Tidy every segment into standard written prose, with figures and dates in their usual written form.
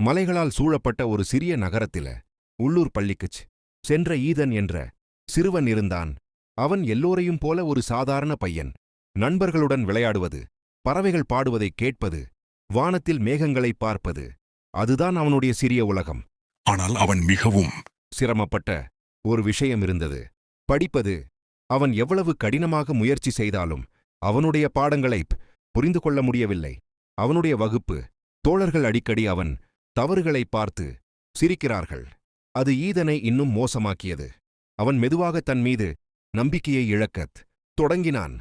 மலைகளால் சூழப்பட்ட ஒரு சிறிய நகரத்தில உள்ளூர் பள்ளிக்குச் சென்ற ஈதன் என்ற சிறுவன் இருந்தான். அவன் எல்லோரையும் போல ஒரு சாதாரண பையன். நண்பர்களுடன் விளையாடுவது, பறவைகள் பாடுவதைக் கேட்பது, வானத்தில் மேகங்களைப் பார்ப்பது, அதுதான் அவனுடைய சிறிய உலகம். ஆனால் அவன் மிகவும் சிரமப்பட்ட ஒரு விஷயம் இருந்தது, படிப்பது. அவன் எவ்வளவு கடினமாக முயற்சி செய்தாலும் அவனுடைய பாடங்களைப் புரிந்து கொள்ள முடியவில்லை. அவனுடைய வகுப்பு தோழர்கள் அடிக்கடி அவன் தவறுகளைப் பார்த்து சிரிக்கிறார்கள். அது ஈதனை இன்னும் மோசமாக்கியது. அவன் மெதுவாக தன் மீது நம்பிக்கையை இழக்கத் தொடங்கினான்.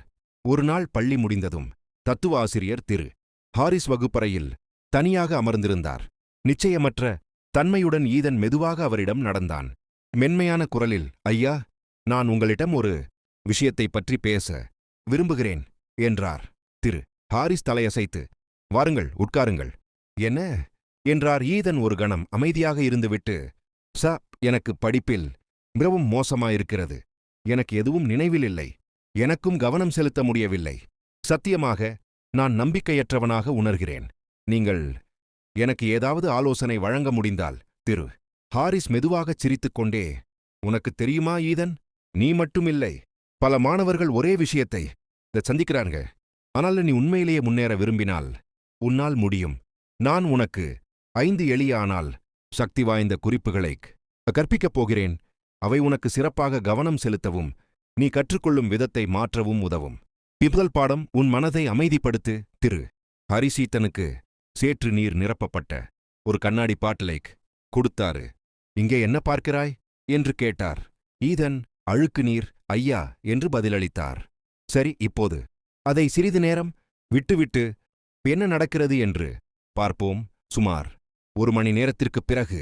ஒரு நாள் பள்ளி முடிந்ததும் தத்துவ ஆசிரியர் திரு ஹாரிஸ் வகுப்பறையில் தனியாக அமர்ந்திருந்தார். நிச்சயமற்ற தன்மையுடன் ஈதன் மெதுவாக அவரிடம் நடந்தான். மென்மையான குரலில், ஐயா, நான் உங்களிடம் ஒரு விஷயத்தைப் பற்றி பேச விரும்புகிறேன் என்றார். திரு ஹாரிஸ் தலையசைத்து, வாருங்கள், உட்காருங்கள். என்ன என்றார். ஈதன் ஒரு கணம் அமைதியாக இருந்துவிட்டு, எனக்கு படிப்பில் மிகவும் மோசமாயிருக்கிறது. எனக்கு எதுவும் நினைவில் இல்லை. எனக்கும் கவனம் செலுத்த முடியவில்லை. சத்தியமாக நான் நம்பிக்கையற்றவனாக உணர்கிறேன். நீங்கள் எனக்கு ஏதாவது ஆலோசனை வழங்க முடிந்தால். திரு ஹாரிஸ் மெதுவாகச் சிரித்துக்கொண்டே, உனக்குத் தெரியுமா ஈதன், நீ மட்டுமில்லை, பல மாணவர்கள் ஒரே விஷயத்தை சந்திக்கிறாங்க. ஆனால் நீ உண்மையிலேயே முன்னேற விரும்பினால் உன்னால் முடியும். நான் உனக்கு 5 எளிய ஆனால் சக்தி வாய்ந்த குறிப்புகளைக் கற்பிக்கப் போகிறேன். அவை உனக்கு சிறப்பாக கவனம் செலுத்தவும் நீ கற்றுக்கொள்ளும் விதத்தை மாற்றவும் உதவும். முதல் பாடம், உன் மனதை அமைதிப்படுத்து. திரு ஹரிசீத்தனுக்கு சேற்று நீர் நிரப்பப்பட்ட ஒரு கண்ணாடி பாட்டிலைக் கொடுத்தாரு. இங்கே என்ன பார்க்கிறாய் என்று கேட்டார். ஈதன், அழுக்கு நீர் ஐயா என்று பதிலளித்தார். சரி, இப்போது அதை சிறிது நேரம் விட்டுவிட்டு என்ன நடக்கிறது என்று பார்ப்போம். சுமார் 1 மணி நேரத்திற்குப் பிறகு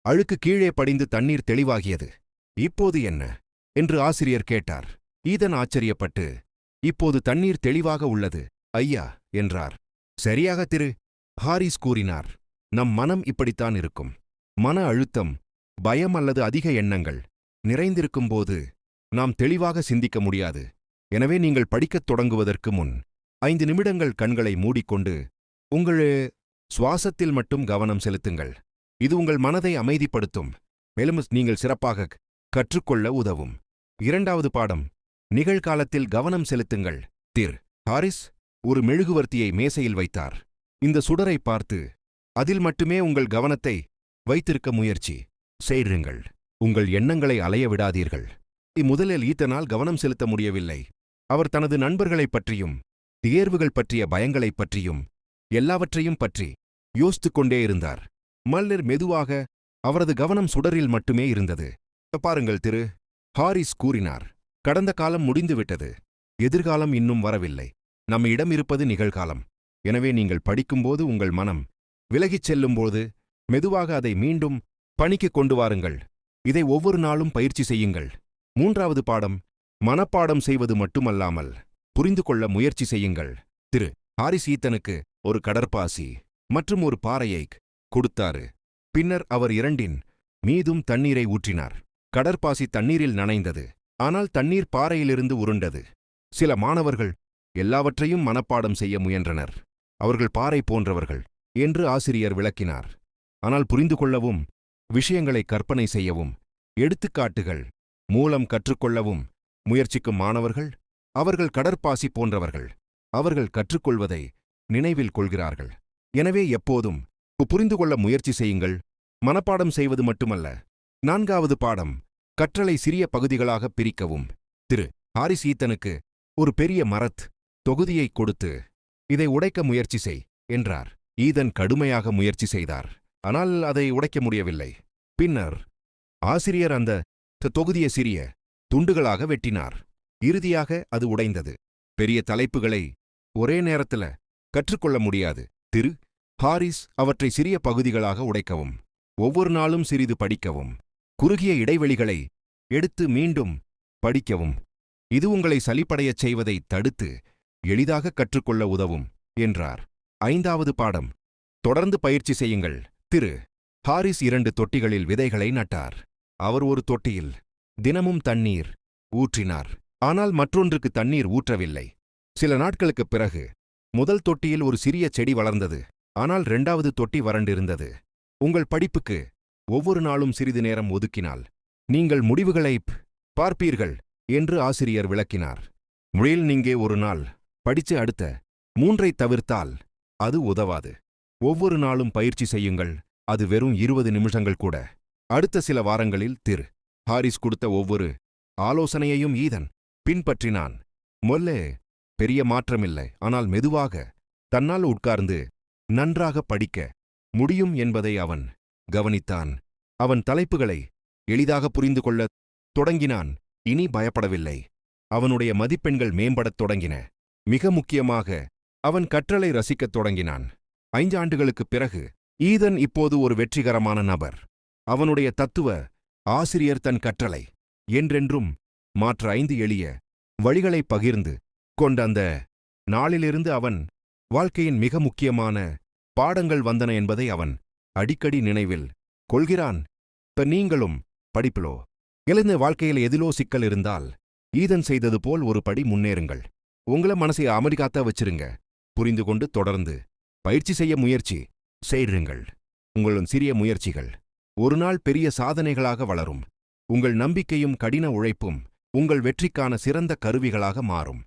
அழுக்கு கீழே படிந்து தண்ணீர் தெளிவாகியது. இப்போது என்ன என்று ஆசிரியர் கேட்டார். ஈதன் ஆச்சரியப்பட்டு, இப்போது தண்ணீர் தெளிவாக உள்ளது ஐயா என்றார். சரியாக திரு ஹாரிஸ் கூறினார். நம் மனம் இப்படித்தான் இருக்கும். மன அழுத்தம், பயம் அல்லது அதிக எண்ணங்கள் நிறைந்திருக்கும்போது நாம் தெளிவாக சிந்திக்க முடியாது. எனவே நீங்கள் படிக்கத் தொடங்குவதற்கு முன் 5 நிமிடங்கள் கண்களை மூடிக்கொண்டு உங்கள் சுவாசத்தில் மட்டும் கவனம் செலுத்துங்கள். இது உங்கள் மனதை அமைதிப்படுத்தும், மேலும் நீங்கள் சிறப்பாக கற்றுக்கொள்ள உதவும். 2வது பாடம், நிகழ்காலத்தில் கவனம் செலுத்துங்கள். திரு ஹாரிஸ் ஒரு மெழுகுவர்த்தியை மேசையில் வைத்தார். இந்த சுடரை பார்த்து அதில் மட்டுமே உங்கள் கவனத்தை வைத்திருக்க முயற்சி செய்யுங்கள். உங்கள் எண்ணங்களை அலைய விடாதீர்கள். முதலில் ஈதனால் கவனம் செலுத்த முடியவில்லை. அவர் தனது நண்பர்களைப் பற்றியும் தேர்வுகள் பற்றிய பயங்களைப் பற்றியும் எல்லாவற்றையும் பற்றி யோசித்துக் கொண்டே இருந்தார். மல்லர் மெதுவாக அவரது கவனம் சுடரில் மட்டுமே இருந்தது. பாருங்கள் திரு ஹாரிஸ் கூறினார். கடந்த காலம் முடிந்துவிட்டது. எதிர்காலம் இன்னும் வரவில்லை. நம்மிடம் இருப்பது நிகழ்காலம். எனவே நீங்கள் படிக்கும்போது உங்கள் மனம் விலகிச் செல்லும்போது மெதுவாக அதை மீண்டும் பணிக்கு கொண்டு வாருங்கள். இதை ஒவ்வொரு நாளும் பயிற்சி செய்யுங்கள். 3வது பாடம், மனப்பாடம் செய்வது மட்டுமல்லாமல் புரிந்து கொள்ள முயற்சி செய்யுங்கள். திரு ஹாரிஸ் ஈதனுக்கு ஒரு கடற்பாசி மற்றும் ஒரு பாறையைக் கொடுத்தாரு. பின்னர் அவர் 2 மீதும் தண்ணீரை ஊற்றினார். கடற்பாசி தண்ணீரில் நனைந்தது. ஆனால் தண்ணீர் பாறையிலிருந்து உருண்டது. சில மாணவர்கள் எல்லாவற்றையும் மனப்பாடம் செய்ய முயன்றனர். அவர்கள் பாறை போன்றவர்கள் என்று ஆசிரியர் விளக்கினார். ஆனால் புரிந்து கொள்ளவும், விஷயங்களை கற்பனை செய்யவும், எடுத்துக்காட்டுகள் மூலம் கற்றுக்கொள்ளவும் முயற்சிக்கும் மாணவர்கள், அவர்கள் கடற்பாசி போன்றவர்கள். அவர்கள் கற்றுக்கொள்வதை நினைவில் கொள்கிறார்கள். எனவே எப்போதும் புரிந்து கொள்ள முயற்சி செய்யுங்கள், மனப்பாடம் செய்வது மட்டுமல்ல. 4வது பாடம், கற்றலை சிறிய பகுதிகளாக பிரிக்கவும். திரு ஹாரிஸ் ஈதனுக்கு ஒரு பெரிய மரத் தொகுதியைக் கொடுத்து, இதை உடைக்க முயற்சி செய் என்றார். ஈதன் கடுமையாக முயற்சி செய்தார். ஆனால் அதை உடைக்க முடியவில்லை. பின்னர் ஆசிரியர் அந்த தொகுதியை சிறிய துண்டுகளாக வெட்டினார். இறுதியாக அது உடைந்தது. பெரிய தலைப்புகளை ஒரே நேரத்துல கற்றுக்கொள்ள முடியாது. திரு ஹாரிஸ் அவற்றை சிறிய பகுதிகளாக உடைக்கவும், ஒவ்வொரு நாளும் சிறிது படிக்கவும், குறுகிய இடைவெளிகளை எடுத்து மீண்டும் படிக்கவும், இது உங்களை சலிப்படையச் செய்வதை தடுத்து எளிதாக கற்றுக்கொள்ள உதவும் என்றார். 5வது பாடம், தொடர்ந்து பயிற்சி செய்யுங்கள். திரு ஹாரிஸ் 2 தொட்டிகளில் விதைகளை நட்டார். அவர் ஒரு தொட்டியில் தினமும் தண்ணீர் ஊற்றினார். ஆனால் மற்றொன்றுக்கு தண்ணீர் ஊற்றவில்லை. சில நாட்களுக்குப் பிறகு முதல் தொட்டியில் ஒரு சிறிய செடி வளர்ந்தது. ஆனால் 2வது தொட்டி வறண்டிருந்தது. உங்கள் படிப்புக்கு ஒவ்வொரு நாளும் சிறிது நேரம் ஒதுக்கினால் நீங்கள் முடிவுகளைப் பார்ப்பீர்கள் என்று ஆசிரியர் விளக்கினார். மொழியில் நீங்க ஒரு நாள் படிச்சு அடுத்த 3 தவிர்த்தால் அது உதவாது. ஒவ்வொரு நாளும் பயிற்சி செய்யுங்கள். அது வெறும் 20 நிமிஷங்கள் கூட. அடுத்த சில வாரங்களில் திரு ஹாரிஸ் கொடுத்த ஒவ்வொரு ஆலோசனையையும் ஈதன் பின்பற்றினான். மொல்லே பெரிய மாற்றமில்லை, ஆனால் மெதுவாக தன்னால் உட்கார்ந்து நன்றாக படிக்க முடியும் என்பதை அவன் கவனித்தான். அவன் தலைப்புகளை எளிதாக புரிந்து கொள்ளத் தொடங்கினான். இனி பயப்படவில்லை. அவனுடைய மதிப்பெண்கள் மேம்படத் தொடங்கின. மிக முக்கியமாக அவன் கற்றலை ரசிக்கத் தொடங்கினான். 5 ஆண்டுகளுக்குப் பிறகு ஈதன் இப்போது ஒரு வெற்றிகரமான நபர். அவனுடைய தத்துவ ஆசிரியர் தன் கற்றலை என்றென்றும் மாற்ற 5 எளிய வழிகளை பகிர்ந்து கொண்ட அந்த நாளிலிருந்து அவன் வாழ்க்கையின் மிக முக்கியமான பாடங்கள் வந்தன என்பதை அவன் அடிக்கடி நினைவில் கொள்கிறான். நீங்களும் படிப்பிலோ எழுந்த வாழ்க்கையில் எதிலோ சிக்கல் இருந்தால் ஈதன் செய்தது போல் ஒரு படி முன்னேறுங்கள். உங்கள மனசை அமைதிகாத்த வச்சிருங்க. புரிந்து கொண்டு தொடர்ந்து பயிற்சி செய்ய முயற்சி செய்யுங்கள். உங்களின் சிறிய முயற்சிகள் ஒரு நாள் பெரிய சாதனைகளாக வளரும். உங்கள் நம்பிக்கையும் கடின உழைப்பும் உங்கள் வெற்றிக்கான சிறந்த கருவிகளாக மாறும்.